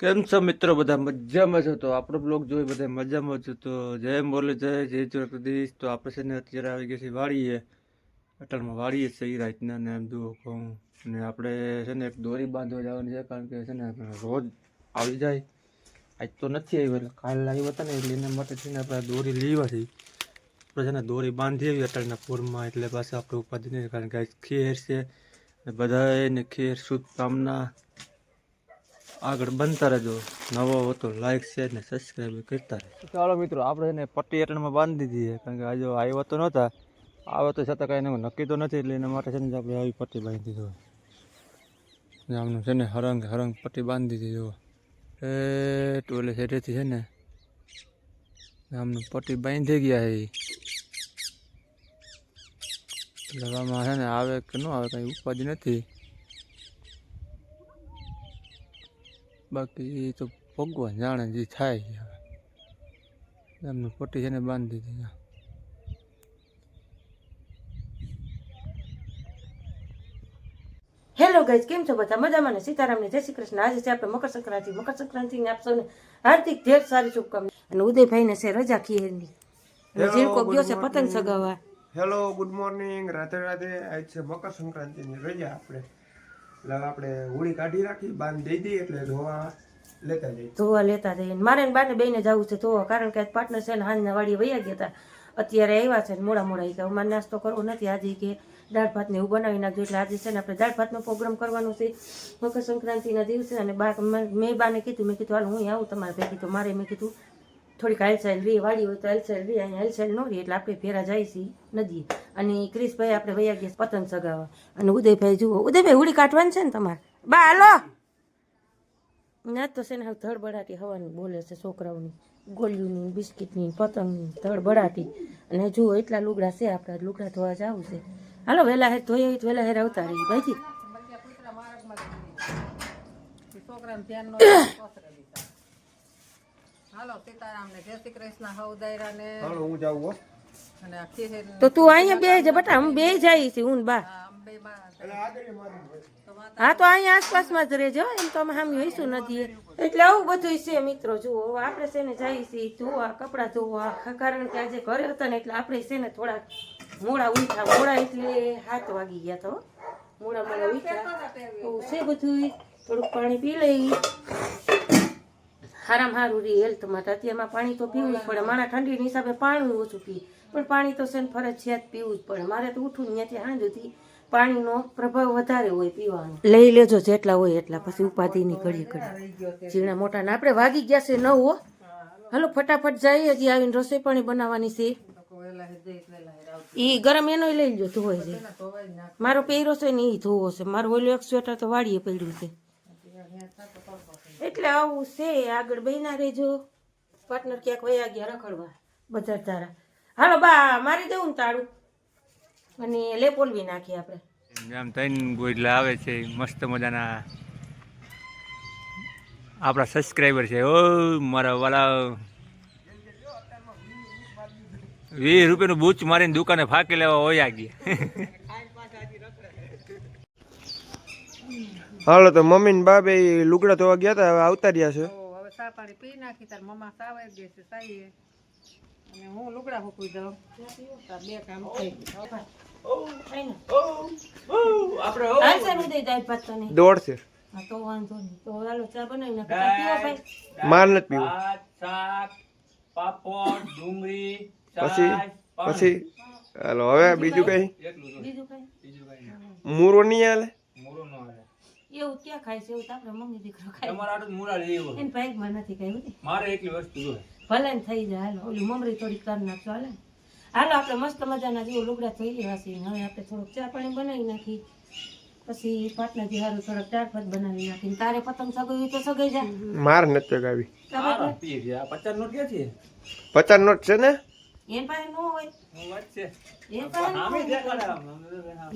કેમ છો મિત્રો? બધા મજામાં છો? તો આપણો બ્લોગ જોઈ બધા મજામાં છો? તો જય બોલે જય દ્વારકાધીશ. તો આપણે છે ને અત્યારે આવી ગયા છીએ વાડીએ, અટલમાં વાડીએ છે એ રાતના ને એમ જુઓ કહું ને આપણે છે ને એક દોરી બાંધવા જવાની છે, કારણ કે છે ને રોજ આવી જાય. આજ તો નથી આવ્યો, એટલે કાલે આવ્યો હતા ને એટલે એના માટે છે ને આપણે દોરી લેવા છીએ. આપણે છે ને દોરી બાંધી આવી અટલના પૂરમાં, એટલે પાછા આપણે ઉપાધિ નહીં, કારણ કે આજ ખેર છે ને બધાને ખેર શુદ્ધ કામના. આગળ બનતા રહેજો, નવો હો તો લાઈક શેર ને સબસ્ક્રાઈબ કરતા રહેજો. ચાલો મિત્રો, આપણે એને પટ્ટી એટણમાં બાંધી દીધી, કારણ કે આજે આવ્યો તો નહોતા, આવે તો છતાં કાંઈ એનું નક્કી તો નથી, એટલે એના માટે છે ને આપણે આવી પટ્ટી બાંધી દીધો. આમનું છે ને હરંગ પટ્ટી બાંધી દીધી. જો એ ટોલે સેટેથી છે ને આમનું પટ્ટી બાંધી ગયા છે. એટલે આમાં છે ને આવે કે ન આવે કંઈ ઉપાધિ નથી, બાકી તો ભગવાન જાણે જે થાય. એમનું પટ્ટી છે ને બાંધી દીધી. હેલો ગાઈઝ, કેમ છો બધા? મજામાં ને? સીતારામને જય શ્રી કૃષ્ણ. આજે છે આપણે મકર સંક્રાંતિની આપ સૌને હાર્દિક ઢેર સારી શુભકામના. અને ઉદયભાઈને છે રજા ખીરની, જીલકો ગયો છે પતંગ સગાવવા. Hello, good morning, Radhe Radhe. આજ છે મકર સંક્રાંતિની રજા. આપણે હોળી કાઢી રાખી, બાંધ દઈ દઈએ, એટલે ધોવા લેતા જઈએ. મારે ને બાને બેને જવું છે ધોવા, કારણ કે પાર્ટનર છે ને હાંજના વાડીએ વયા ગયા હતા, અત્યારે આવ્યા છે મોડા કે અમારે નાસ્તો કરવો નથી આજે, કે દાળ ભાત ને એવું બનાવી નાખજો. એટલે આજે છે ને આપણે દાળ ભાતનો પ્રોગ્રામ કરવાનો છે મકર સંક્રાંતિના દિવસે. અને મેં બાને કીધું, મેં કીધું હાલ હું આવું તમારે ભેગી. તો મારે મેં કીધું થોડીક હાલચાલ રી વાડી હોય તો હાલચાલ રી, અહીંયા હાલચાલ ન રહી, એટલે આપણે ફેરા જાય છીએ નદી. અને ક્રિશભાઈ આપણે વયા ગયા પતંગ સગાવવા. અને ઉદયભાઈ જુઓ, ઉદયભાઈ હોળી કાઢવાની છે ને તમારે? બા હાલો ના તો છે ને હવે ધડબડાટી હવાની બોલે છે છોકરાઓની, ગોળીઓની, બિસ્કીટની, પતંગની ધડબડાટી. અને જુઓ એટલા લુગડા છે, આપણે લુગડા ધોવા જવું છે. હાલો વહેલા હેર ધોઈ વહેલા હેર આવતા રહી ભાઈજી. તો તું અહીંયા બે જ બટા, હું બે જાય છે હું બા. હા તો અહીંયા આસપાસમાં જ રહેજો, એમ તો અમે સામે હોઈશું નથી. એટલે આવું બધું છે મિત્રો. જુઓ આપણે છે ને જઈએ છીએ ધોવા, કપડાં ધોવા, કારણ કે આજે ઘરે હતા ને એટલે આપણે છે ને થોડા મોડા ઉઠ્યા. મોડા એટલે 7 વાગી ગયા. તો મોડા ઉઠ્યા તો છે બધું. થોડુંક પાણી પી લઈ, હારામ હારું રહી હેલ્થ માટે. અત્યારમાં પાણી તો પીવું જ પડે. મારા ઠંડીની હિસાબે પાણી ઓછું પીએ, પણ પાણી તો છે ને ફરજિયાત પીવું જ પડે. મારે તો ઉઠું ત્યાંથી સાંજ સુધી પાણીનો પ્રભાવ વધારે હોય પીવાનો. લઈ લેજો જેટલા હોય એટલા, પછી ઉપાધિની ઘડી ઘડી ઝીણા મોટા ને. આપણે વાગી ગયા છે 9 હો. હાલો ફટાફટ જઈએ, હજી આવીને રસોઈ પાણી બનાવવાની છે. ઈ ગરમ એનો લઈ લેજો, ધોવાઈ જાય. મારો પહેરો છે ને ઈ ધોવો છે. મારું ઓલું એક સ્વેટર તો વાડીએ પડ્યું છે. એટલે આવું છે. આગળ બહેના રહેજો. પાર્ટનર ક્યાંક વયા ગયા રખડવા બજાર ધારા. હાલો બા મારી દેવું ને તાળું, અને લેપોલવી નાખીએ આપણે. આમ ત્રણ ગોઈડલા આવે છે મસ્ત મજાના, આપણા સબસ્ક્રાઈબર છે. ઓ મારા વાલા 20 રૂપિયાનું બૂચ મારીને દુકાને ફાંકી લેવા હોયા ગયા. હાલો, તો મમ્મી ને બા બે લુગડા ધોવા ગયા હતા, હવે આવતા રહ્યા છે. હવે સા પાણી પી નાખી, તાર મમ્મા સાવાઈ ગઈ છે સાઈએ, અને હું લુગડા ફૂકવી દઉં. તાર બે કામ થઈ ગયા. દોડ છે તો વાંધો નહીં. તો હાલો ચા બનાવી નાખો. માર નથી પીવું. પાપડ, ડુંગળી, પછી હાલો હવે બીજું કઈ મૂરો નહીં હાલે. એવું ક્યાં ખાય છે? એવું તો આપણે મમ્મી દીકરો ખાય. તમારા આટલું મૂળા લેવો એને ભાગમાં નથી ખાયું. મારે એકલી વસ્તુ જોઈએ. ભલે ને થઈ જાય. હાલો ઓલી મમરી થોડીક કરી નાખજો. હાલે હાલો આપણે મસ્ત મજાના જેવું લુગડા થઈ ગયા છે. હવે આપણે થોડુંક ચા પાણી બનાવી નાખી, પછી પાટનાથી સારું થોડાક દાળ ભાત બનાવી નાખી. તારે પતંગ સગાવી તો સગાઈ જાય. માર નથી ચગાવી. 50 નોટ ક્યાં છે? 50 નોટ છે ને એન પાસે નો હોય. વાત છે. એન પાસે નો હોય.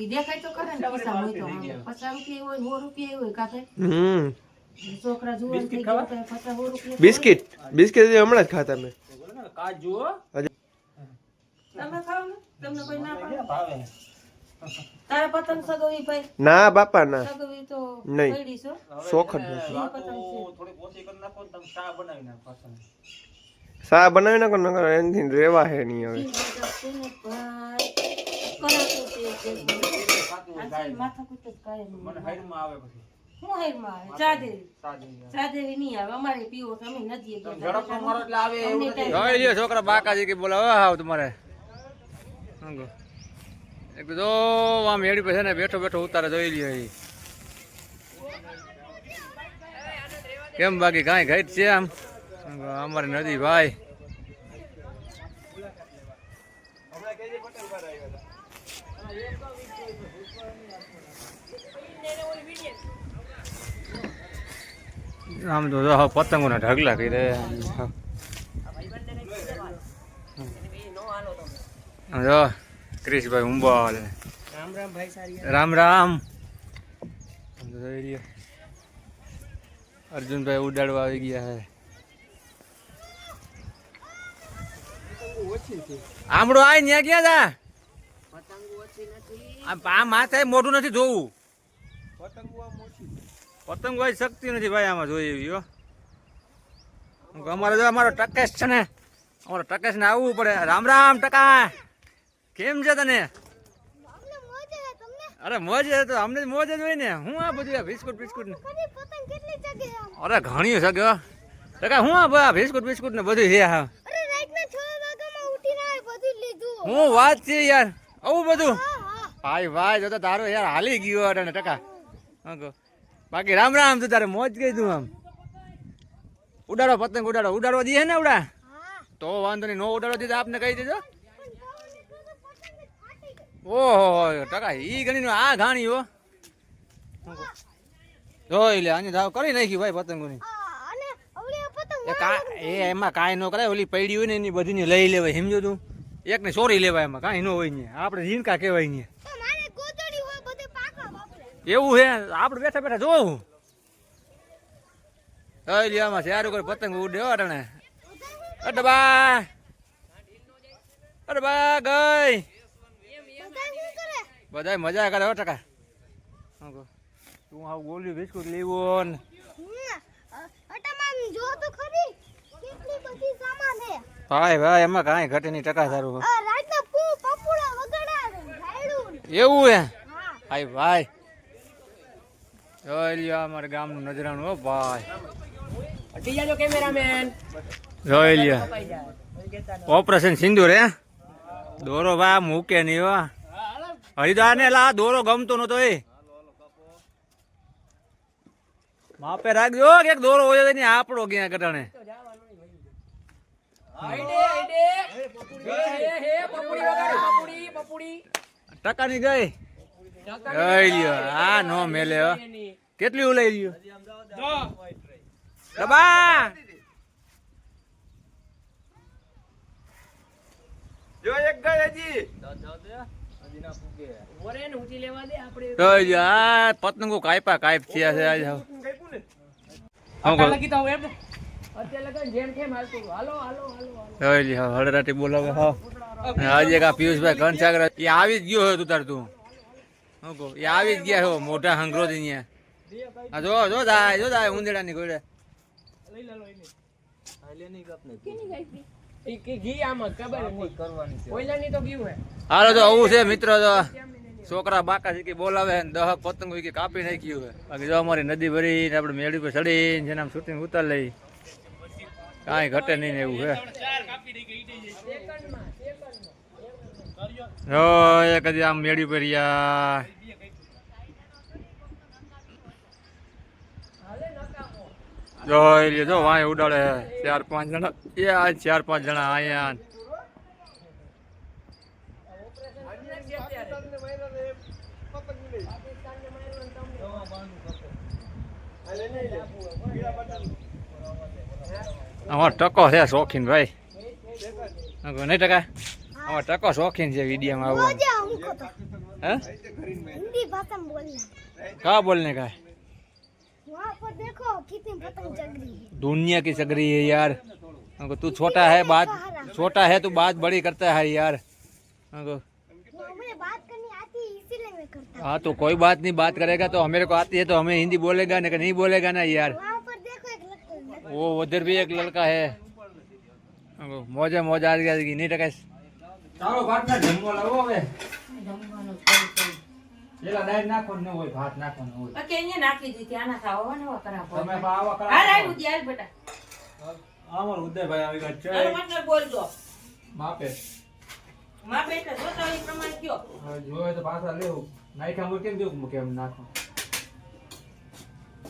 ઈ દેખાય તો કરે ને પૈસા હોય તો. 50 રૂપિયા હોય, 100 રૂપિયા હોય કાપે. છોકરા જુવાન થઈ ગયા તો 50 રૂપિયા. બિસ્કિટ હમણાં જ ખાતા મેં. કાજુ તમે ખાવ ને, તમને કોઈ ના પાડે. તારા પતંગ સગવી ભાઈ ના બાપા ના સગવી તો નહીં. પડી છો શોખ જ નથી. ઈ પતંગ છે. થોડીક ઓછી કરી નાખો ને તમે ચા બનાવી નાખો પાછળ. સા બનાવી નાખો નકર એનથી રેવા હે નહીં હવે. ઈ બધા છે ને ભાઈ કરાતું છે આજે માથાકૂટ જ કાંઈ નહીં. મને હાઈડમાં આવે પછી હું હેરમાં આવે ચા દેવી સાદી ચા દેવી નહીં આવે અમારે પીવો તો અમે નદીએ ગયા ઝડપ નો મારો એટલે આવે એવું અમને નથી. કાંઈ- જોઈ લ્યો છોકરા બાકાજી કે બોલાવે હાવ તમારે હંગો એક તો આમ એડી પાસે ને બેઠો બેઠો ઉતારે જોઈ લ્યો ઈ કેમ બાકી કાંઈ ઘટ છે આમ હંગો, અમારી નદી ભાઈ આમ તો જો પતંગોના ઢગલા કરી દે જો ક્રિશભાઈ ઉંબાલ રામ રામ જોઈ લ્યો અર્જુનભાઈ ઉડાડવા આવી ગયા હે આમડો આય ન્યા ક્યાં જા આ માથે મોઢું નથી જોવું પતંગ હોય શક્તિ નથી ભાઈ આમાં જોઈએ એવી હો અમારે જો અમારો ટકેશ છે ને અમારો ટકેશ ને આવવું પડે રામ રામ ટકા કેમ છે તને અરે મોજ છે તો અમને મોજ જ હોય ને હું આ બધું આ બિસ્કુટ બિસ્કુટ ને અરે ઘણી શકે હો ટકા હું આ બિસ્કુટ બિસ્કુટ ને બધું છે હા હું વાત છે યાર આવું બધું ભાઈ ભાઈ જો તો તારો યાર હાલી ગયો અટને ટકા બાકી રામ રામ તું તારે મોજ ગઈ તું આમ ઉડાડો પતંગ ઉડાડો ઉડાડવા દઈએ ને ઉડા તો વાંધો નહીં નો ઉડાડવા દીધા આપને કહી દેજો ઓહો ટકા ઈ ગણી આ ઘાણી હો જોઈ લે આની ધાવ કરી નાખી ભાઈ પતંગોની એ એમાં કાંઈ ન કરાય ઓલી પડી હોય ને એની બધીની લઈ લેવાય સમજો તું એક ને ચોરી લેવાય એમાં કાંઈ ન હોય ને આપણે ઝીણકા કહેવાય ને એવું હે આપણે બેઠા બેઠા જોવું જોઈ લે આમાં સારું કરે પતંગ ઉડે અટણે અરે બા ગઈ બધા મજા કરે હો ટકા તું આવું બોલ્યું બિસ્કુટ લેવો ને ભાઈ ભાઈ એમાં કાંઈ ઘટે નહીં ટકા સારું એવું હે ભાઈ ભાઈ જોઈ લ્યો અમારે ગામનું નજરાણું હો ભાઈ જોઈ લ્યો ઓપરેશન સિંદૂર હે દોરો ભાઈ મૂકે નહીં હો હરિદ્વાર ને લા દોરો ગમતો નતો એ માપે રાખજો કે દોરો હોય નહીં આપણો ક્યાં કટાણે ટકાની ગઈ લઈ લ્યો આ નો મેલે હો કેટલી લઈ લ્યો દબા જો એક ગઈ હજી આ પતંગો કાયપા કાયપ થયા છે આજ હળરાટી બોલાવે હા આજે કા પિયુષભાઈ ઘનસાગર એ આવી જ ગયો હોય તું તાર તું એ આવી જ ગયા હો મોટા હંગરોજી અહીંયા આ જો જો જાય ઉંદેડા ની ગોળે હાલો તો આવું છે મિત્રો તો છોકરા બાકા શીખી બોલાવે દહક પતંગ વીકી કાપી નાખ્યું છે બાકી જો અમારી નદી ભરીને આપણે મેળી પર ચડીને જેને આમ શૂટિંગ ઉતાર લઈ કાંઈ ઘટે નહીં ને એવું છે એક હજી આમ મેળી પર યાર જોઈ લ્યો જો વાય ઉડાડે 4-5 જણા એ આ 4-5 જણા આયા અમાર ટકો છે શોખીન ભાઈ નહીં ટકા અમાર ટકો શોખીન છે વિડીયોમાં આવવાનું हिंदी भाषा में बोलना કા બોલને કા वहाँ पर देखो कितनी पतंग चल रही है दुनिया की चग रही है यार हमको तू छोटा है बात छोटा है तू बात बड़ी करता है यार हमको वो हमें बात करनी आती है करता हाँ तो कोई बात नहीं, बात करेगा तो हमेरे को आती है तो हमें हिंदी बोलेगा ना कि नहीं बोलेगा ना यार। वहाँ पर देखो एक लड़का है। वो उधर भी एक लड़का है, मौजे मौज आ गया नहीं टका। ચાલો ભાત ના જમવા લાવો હવે. જમવાનું થોડું થોડું. પેલા દાળ નાખો ને હોય ભાત નાખવાનો હોય. બાકી અહીંયા નાખી દીધી આના ખાવા નવા કરાવો. તમે આવા કરા. હાલ આવ્યું દિયાલ બેટા. આમર ઉદયભાઈ આવી ગયા છે. હાલો મને બોલજો. માપે. માપે એટલે જોતા એ પ્રમાણે કયો. જોવે તો પાછા લેવું. નાખ્યા હું કેમ દેવું કેમ નાખો.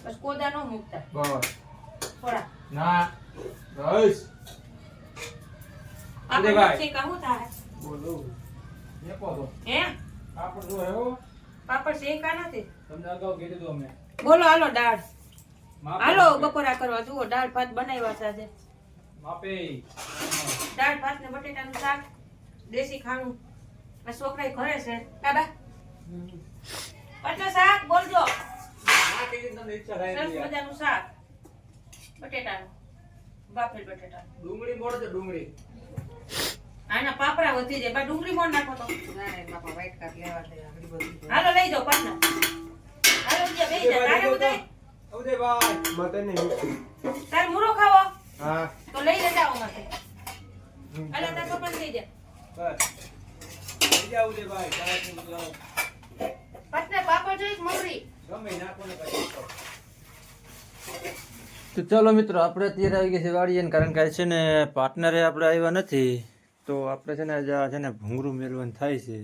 બસ કોદા નો મૂકતા. બસ. થોડા. ના. બસ. આપણે ઉદયભાઈ. છે કહું થાય. બોલો. એ પોતો. હે? પાપડ જો હે હો. પાપડ શેકા નથી. તમને અગાઉ કીધું હતું અમે. બોલો હાલો દાળ. માપે. હાલો બપોરા કરવા જુઓ દાળ ભાત બનાવ્યા છે આજે. માપે. દાળ ભાત ને બટેટાનું શાક દેશી ખાણું. આ છોકરા ઘરે છે કાબા એટલે શાક બોલજો. આ કીધી તમને ઈચ્છા સરસ થાય. મજાનું શાક બટેટાનું બાફેલ બટેટા. ડુંગળી મોડ છે ડુંગળી. આના પાપડા વધી જાય બા ડુંગળી મોણ નાખો તો. ના રે બાપા વાઈટ કાપ લેવા દે આગળ બધું. હાલો લઈ જાઓ પાછા. હાલો ત્યાં બેસી જા તારે ઉદય ઉદયભાઈ. મતે નહીં. તારે મૂરો ખાવો હા. તો લઈ લેતા આવો માથે. હાલો તાર કપડ લઈ જા. બસ. લઈ જાઓ ઉદયભાઈ. ચાલો લાવો. પાછને પાપડ જોઈશ મમરી. ગમે નાખો ને પછી. તો ચાલો મિત્રો આપણે અત્યારે આવી ગયા છે વાડીએ ને કારણ કે છે ને પાર્ટનરે આપણે આવ્યા નથી તો આપણે છે ને છે ને ભૂંગળું મેળવવાનું થાય છે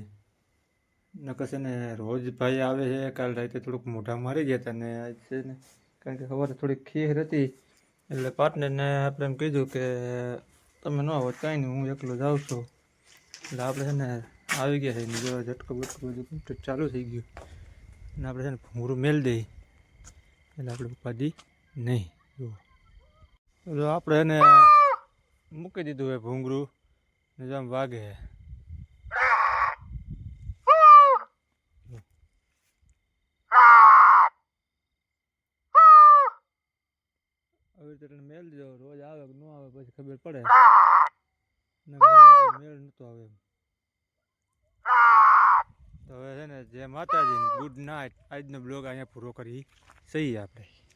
નકર છે ને રોજ ભાઈ આવે છે કાલ રાતે થોડુંક મોઢા મારી ગયા હતા ને આજ છે ને કારણ કે સવારે થોડીક ખીર હતી એટલે પાર્ટનરને આપણે એમ કીધું કે તમે ન આવો કાંઈ નહીં હું એકલો જાઉં છું એટલે આપણે છે ને આવી ગયા છે ને જો ઝટકો બટકો બધું કમ્પ્લીટ ચાલુ થઈ ગયું અને આપણે છે ને ભૂંગળું મેળ દઈએ એટલે આપણે ઉપાધિ નહીં. જો આપણે એને મૂકી દીધું હોય ભૂંગળું ને જેમ વાગે હવે તેને મેળ દીધો રોજ આવે કે ન આવે પછી ખબર પડે મેળ નતો આવે એમ. તો હવે છે ને જય માતાજી ગુડ નાઇટ આજનો બ્લોગ અહીંયા પૂરો કરી સહી આપણે.